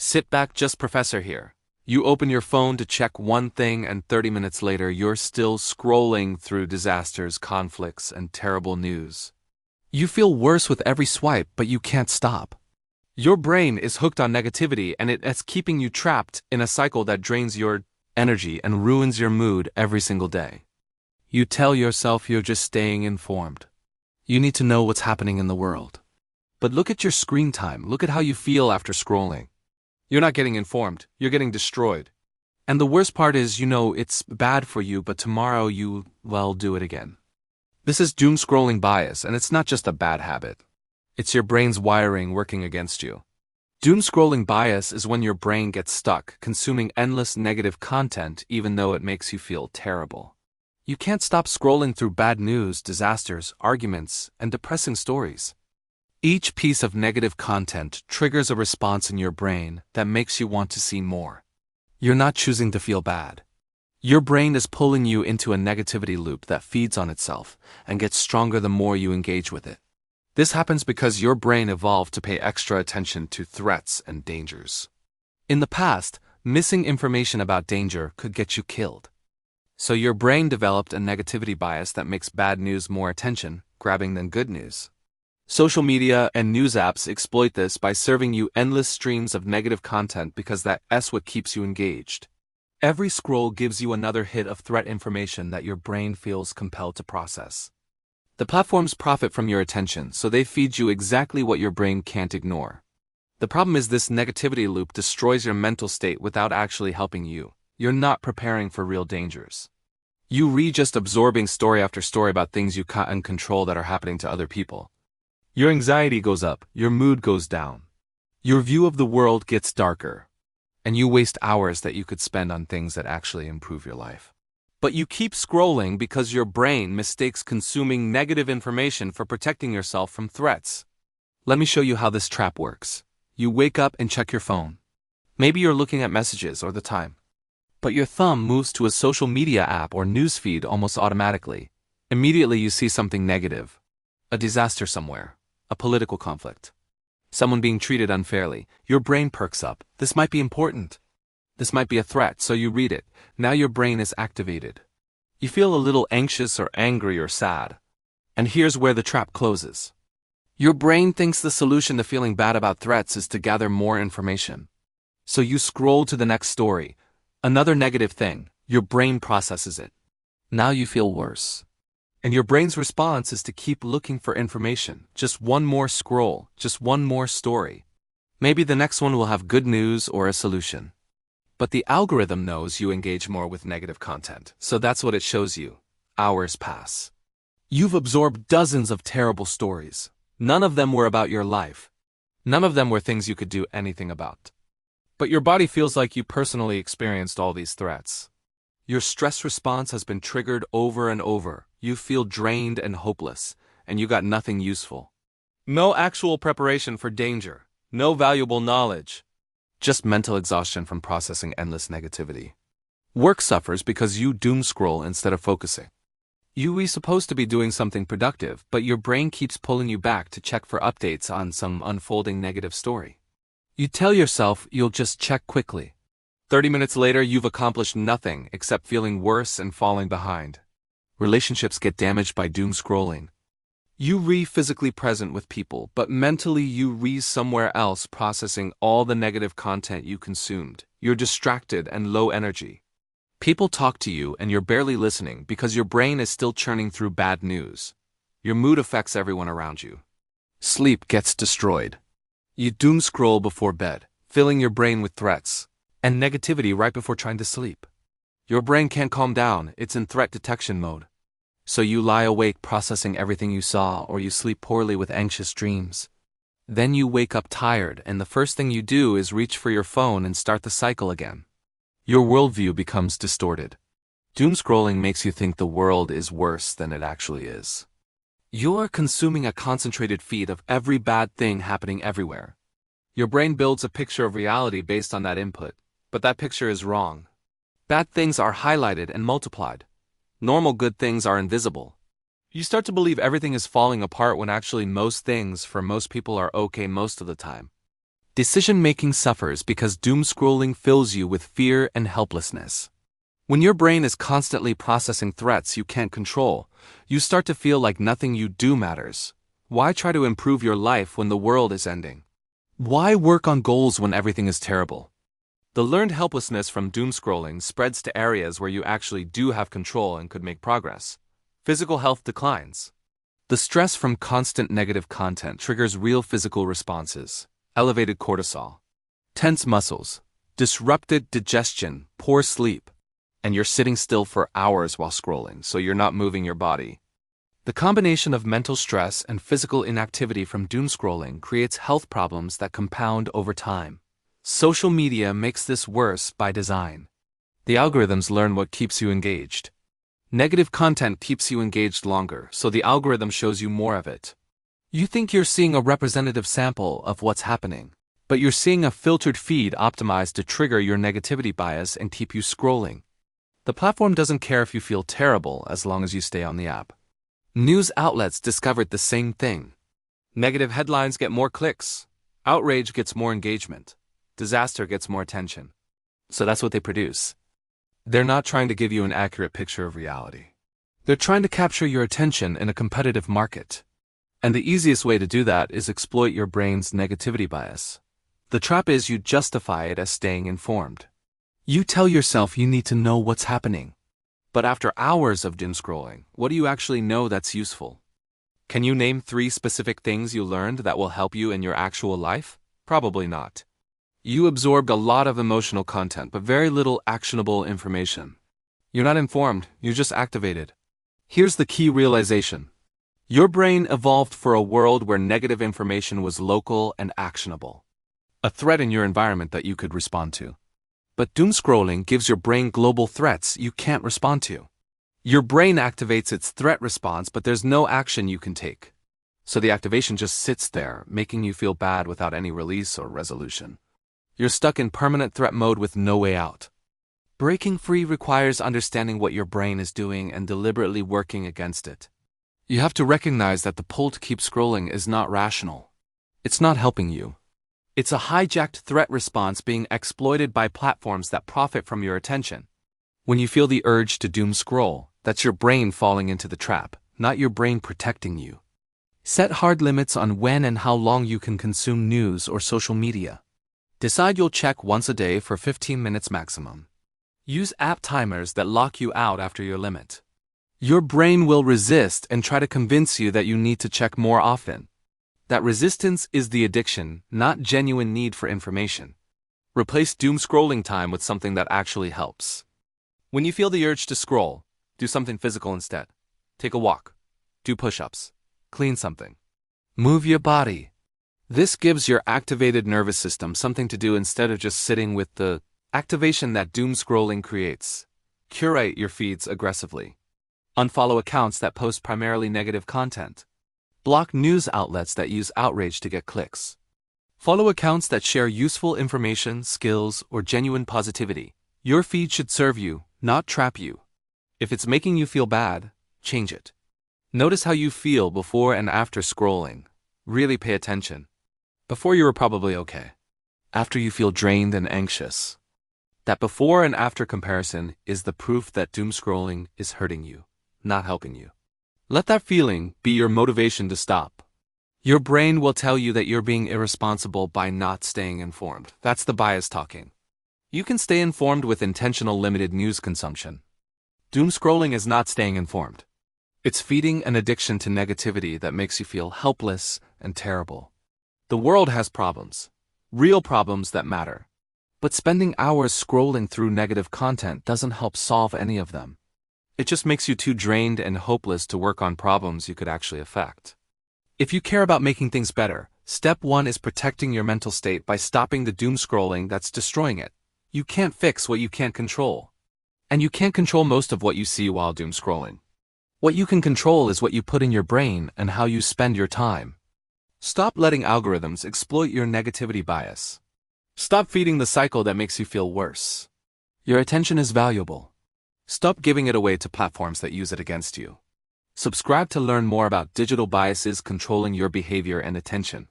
Sit back, JustProfessor here. You open your phone to check one thing and 30 minutes later you're still scrolling through disasters, conflicts, and terrible news. You feel worse with every swipe, but you can't stop. Your brain is hooked on negativity and it's keeping you trapped in a cycle that drains your energy and ruins your mood every single day. You tell yourself you're just staying informed. You need to know what's happening in the world. But look at your screen time. Look at how you feel after scrolling. You're not getting informed. You're getting destroyed. And the worst part is, you know it's bad for you, but tomorrow you, do it again. This is doom scrolling bias, and it's not just a bad habit. It's your brain's wiring working against you. Doom scrolling bias is when your brain gets stuck consuming endless negative content even though it makes you feel terrible. You can't stop scrolling through bad news, disasters, arguments, and depressing stories. Each piece of negative content triggers a response in your brain that makes you want to see more. You're not choosing to feel bad. Your brain is pulling you into a negativity loop that feeds on itself and gets stronger the more you engage with it. This happens because your brain evolved to pay extra attention to threats and dangers. In the past, missing information about danger could get you killed. So your brain developed a negativity bias that makes bad news more attention-grabbing than good news. Social media and news apps exploit this by serving you endless streams of negative content because that's what keeps you engaged. Every scroll gives you another hit of threat information that your brain feels compelled to process. The platforms profit from your attention, so they feed you exactly what your brain can't ignore. The problem is this negativity loop destroys your mental state without actually helping you. You're not preparing for real dangers. You just absorbing story after story about things you can't control that are happening to other people. Your anxiety goes up, your mood goes down. Your view of the world gets darker. And you waste hours that you could spend on things that actually improve your life. But you keep scrolling because your brain mistakes consuming negative information for protecting yourself from threats. Let me show you how this trap works. You wake up and check your phone. Maybe you're looking at messages or the time. But your thumb moves to a social media app or newsfeed almost automatically. Immediately you see something negative. A disaster somewhere. A political conflict. Someone being treated unfairly. Your brain perks up. This might be important. This might be a threat, so you read it. Now your brain is activated. You feel a little anxious or angry or sad. And here's where the trap closes. Your brain thinks the solution to feeling bad about threats is to gather more information. So you scroll to the next story. Another negative thing. Your brain processes it. Now you feel worse. And your brain's response is to keep looking for information. Just one more scroll, just one more story. Maybe the next one will have good news or a solution. But the algorithm knows you engage more with negative content, so that's what it shows you. Hours pass. You've absorbed dozens of terrible stories. None of them were about your life. None of them were things you could do anything about. But your body feels like you personally experienced all these threats. Your stress response has been triggered over and over. You feel drained and hopeless, and you got nothing useful. No actual preparation for danger, no valuable knowledge. Just mental exhaustion from processing endless negativity. Work suffers because you doom scroll instead of focusing. You were supposed to be doing something productive, but your brain keeps pulling you back to check for updates on some unfolding negative story. You tell yourself you'll just check quickly. 30 minutes later, you've accomplished nothing except feeling worse and falling behind. Relationships get damaged by doom scrolling. You physically present with people, but mentally you somewhere else processing all the negative content you consumed. You're distracted and low energy. People talk to you and you're barely listening because your brain is still churning through bad news. Your mood affects everyone around you. Sleep gets destroyed. You doom scroll before bed, filling your brain with threats and negativity right before trying to sleep. Your brain can't calm down, it's in threat detection mode. So you lie awake processing everything you saw, or you sleep poorly with anxious dreams. Then you wake up tired, and the first thing you do is reach for your phone and start the cycle again. Your worldview becomes distorted. Doom scrolling makes you think the world is worse than it actually is. You're consuming a concentrated feed of every bad thing happening everywhere. Your brain builds a picture of reality based on that input, but that picture is wrong. Bad things are highlighted and multiplied. Normal good things are invisible. You start to believe everything is falling apart when actually most things for most people are okay most of the time. Decision-making suffers because doom scrolling fills you with fear and helplessness. When your brain is constantly processing threats you can't control, you start to feel like nothing you do matters. Why try to improve your life when the world is ending? Why work on goals when everything is terrible? The learned helplessness from doom scrolling spreads to areas where you actually do have control and could make progress. Physical health declines. The stress from constant negative content triggers real physical responses: elevated cortisol, tense muscles, disrupted digestion, poor sleep, and you're sitting still for hours while scrolling, so you're not moving your body. The combination of mental stress and physical inactivity from doom scrolling creates health problems that compound over time. Social media makes this worse by design. The algorithms learn what keeps you engaged. Negative content keeps you engaged longer, so the algorithm shows you more of it. You think you're seeing a representative sample of what's happening, but you're seeing a filtered feed optimized to trigger your negativity bias and keep you scrolling. The platform doesn't care if you feel terrible as long as you stay on the app. News outlets discovered the same thing. Negative headlines get more clicks. Outrage gets more engagement. Disaster gets more attention. So that's what they produce. They're not trying to give you an accurate picture of reality. They're trying to capture your attention in a competitive market. And the easiest way to do that is exploit your brain's negativity bias. The trap is you justify it as staying informed. You tell yourself you need to know what's happening. But after hours of doom scrolling, what do you actually know that's useful? Can you name 3 specific things you learned that will help you in your actual life? Probably not. You absorbed a lot of emotional content, but very little actionable information. You're not informed, you're just activated. Here's the key realization. Your brain evolved for a world where negative information was local and actionable. A threat in your environment that you could respond to. But doom scrolling gives your brain global threats you can't respond to. Your brain activates its threat response, but there's no action you can take. So the activation just sits there, making you feel bad without any release or resolution. You're stuck in permanent threat mode with no way out. Breaking free requires understanding what your brain is doing and deliberately working against it. You have to recognize that the pull to keep scrolling is not rational. It's not helping you. It's a hijacked threat response being exploited by platforms that profit from your attention. When you feel the urge to doom scroll, that's your brain falling into the trap, not your brain protecting you. Set hard limits on when and how long you can consume news or social media. Decide you'll check once a day for 15 minutes maximum. Use app timers that lock you out after your limit. Your brain will resist and try to convince you that you need to check more often. That resistance is the addiction, not genuine need for information. Replace doom scrolling time with something that actually helps. When you feel the urge to scroll, do something physical instead. Take a walk. Do push-ups. Clean something. Move your body. This gives your activated nervous system something to do instead of just sitting with the activation that doom scrolling creates. Curate your feeds aggressively. Unfollow accounts that post primarily negative content. Block news outlets that use outrage to get clicks. Follow accounts that share useful information, skills, or genuine positivity. Your feed should serve you, not trap you. If it's making you feel bad, change it. Notice how you feel before and after scrolling. Really pay attention. Before you were probably okay. After you feel drained and anxious. That before and after comparison is the proof that doom scrolling is hurting you, not helping you. Let that feeling be your motivation to stop. Your brain will tell you that you're being irresponsible by not staying informed. That's the bias talking. You can stay informed with intentional limited news consumption. Doom scrolling is not staying informed. It's feeding an addiction to negativity that makes you feel helpless and terrible. The world has problems. Real problems that matter. But spending hours scrolling through negative content doesn't help solve any of them. It just makes you too drained and hopeless to work on problems you could actually affect. If you care about making things better, step 1 is protecting your mental state by stopping the doom scrolling that's destroying it. You can't fix what you can't control. And you can't control most of what you see while doom scrolling. What you can control is what you put in your brain and how you spend your time. Stop letting algorithms exploit your negativity bias. Stop feeding the cycle that makes you feel worse. Your attention is valuable. Stop giving it away to platforms that use it against you. Subscribe to learn more about digital biases controlling your behavior and attention.